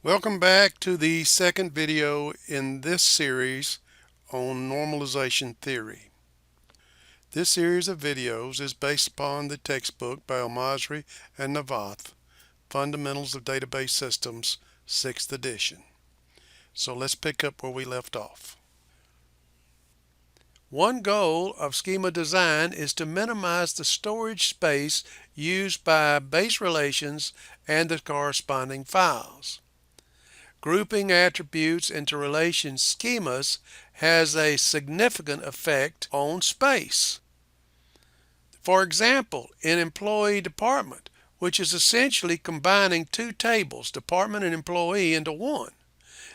Welcome back to the second video in this series on normalization theory. This series of videos is based upon the textbook by Al-Masri and Navath, Fundamentals of Database Systems, 6th edition. So let's pick up where we left off. One goal of schema design is to minimize the storage space used by base relations and the corresponding files. Grouping attributes into relation schemas has a significant effect on space. For example, in employee department, which is essentially combining two tables, department and employee, into one,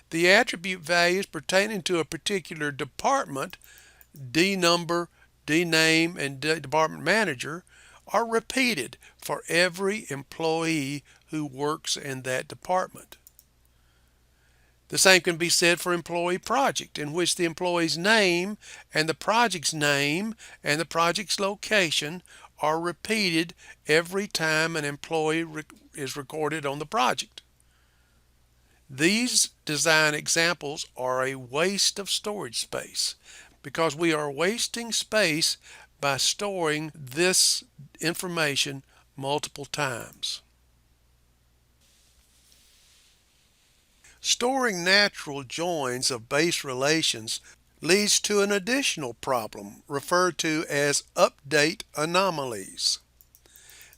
the attribute values pertaining to a particular department, D number, D name, and department manager, are repeated for every employee who works in that department. The same can be said for employee project, in which the employee's name and the project's name and the project's location are repeated every time an employee is recorded on the project. These design examples are a waste of storage space because we are wasting space by storing this information multiple times. Storing natural joins of base relations leads to an additional problem referred to as update anomalies.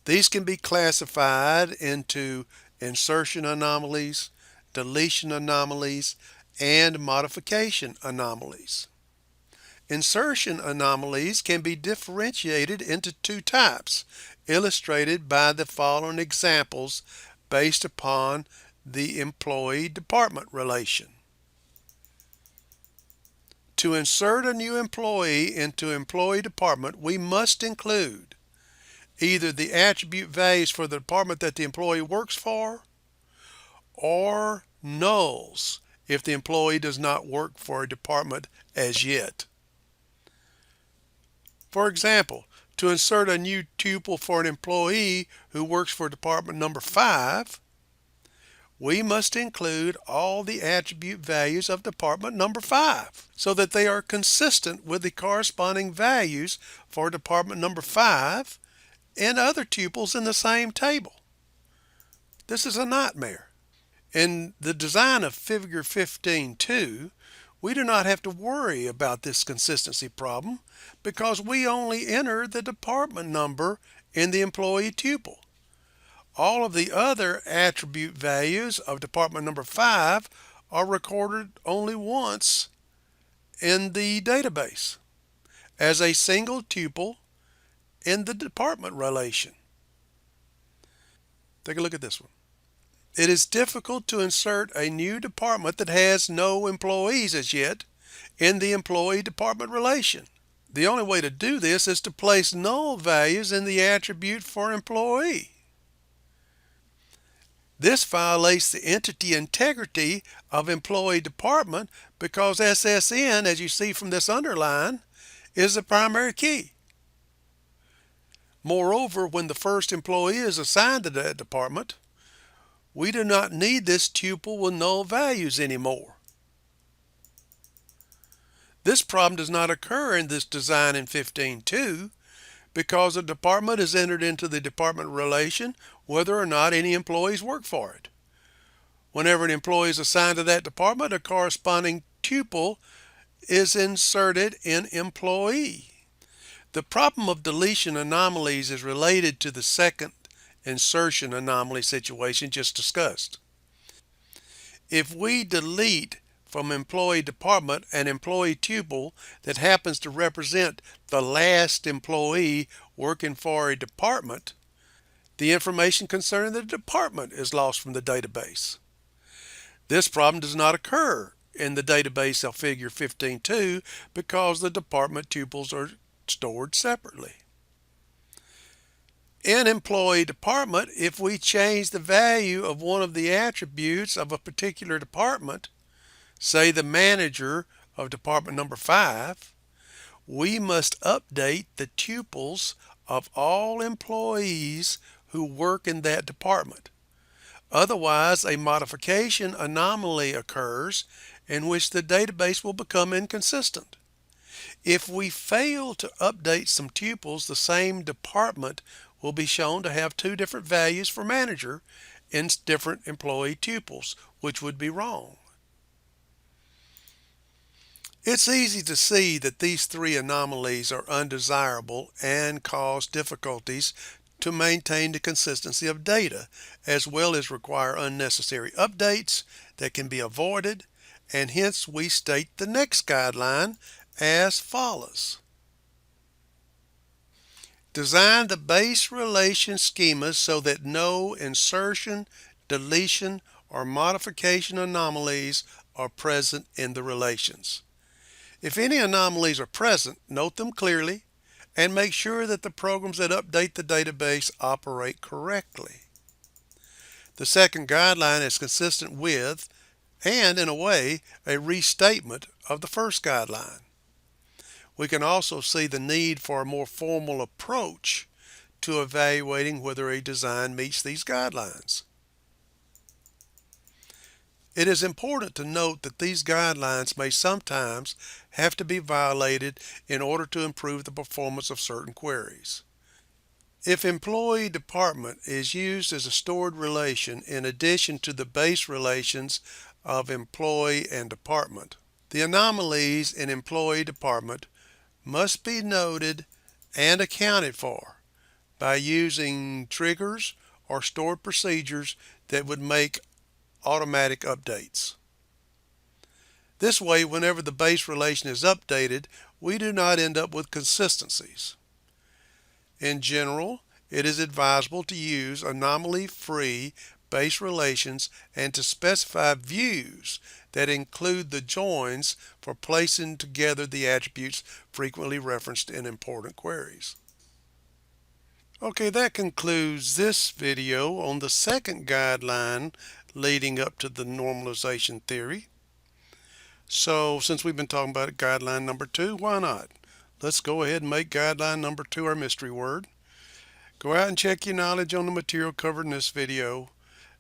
These can be classified into insertion anomalies, deletion anomalies, and modification anomalies. Insertion anomalies can be differentiated into two types, illustrated by the following examples based upon the employee-department relation. To insert a new employee into employee department, we must include either the attribute values for the department that the employee works for, or nulls if the employee does not work for a department as yet. For example, to insert a new tuple for an employee who works for department number 5, we must include all the attribute values of department number 5 so that they are consistent with the corresponding values for department number 5 and other tuples in the same table. This is a nightmare. In the design of figure 15.2, we do not have to worry about this consistency problem because we only enter the department number in the employee tuple. All of the other attribute values of department number 5 are recorded only once in the database as a single tuple in the department relation. Take a look at this one. It is difficult to insert a new department that has no employees as yet in the employee department relation. The only way to do this is to place null values in the attribute for employee. This violates the entity integrity of employee department because SSN, as you see from this underline, is the primary key. Moreover, when the first employee is assigned to that department, we do not need this tuple with null values anymore. This problem does not occur in this design in 15.2 because the department is entered into the department relation whether or not any employees work for it. Whenever an employee is assigned to that department, a corresponding tuple is inserted in employee. The problem of deletion anomalies is related to the second insertion anomaly situation just discussed. If we delete from employee department an employee tuple that happens to represent the last employee working for a department, the information concerning the department is lost from the database. This problem does not occur in the database of figure 15.2 because the department tuples are stored separately. In employee department, if we change the value of one of the attributes of a particular department, say the manager of department number 5, we must update the tuples of all employees who work in that department. Otherwise, a modification anomaly occurs in which the database will become inconsistent. If we fail to update some tuples, the same department will be shown to have two different values for manager in different employee tuples, which would be wrong. It's easy to see that these three anomalies are undesirable and cause difficulties to maintain the consistency of data, as well as require unnecessary updates that can be avoided, and hence we state the next guideline as follows. Design the base relation schemas so that no insertion, deletion, or modification anomalies are present in the relations. If any anomalies are present, note them clearly and make sure that the programs that update the database operate correctly. The second guideline is consistent with, and in a way, a restatement of the first guideline. We can also see the need for a more formal approach to evaluating whether a design meets these guidelines. It is important to note that these guidelines may sometimes have to be violated in order to improve the performance of certain queries. If employee department is used as a stored relation in addition to the base relations of employee and department, the anomalies in employee department must be noted and accounted for by using triggers or stored procedures that would make automatic updates. This way, whenever the base relation is updated, we do not end up with consistencies. In general, it is advisable to use anomaly-free base relations and to specify views that include the joins for placing together the attributes frequently referenced in important queries. Okay, that concludes this video on the second guideline leading up to the normalization theory. So since we've been talking about guideline number 2, why not? Let's go ahead and make guideline number 2 our mystery word. Go out and check your knowledge on the material covered in this video,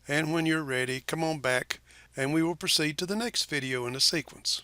and when you're ready, come on back and we will proceed to the next video in the sequence.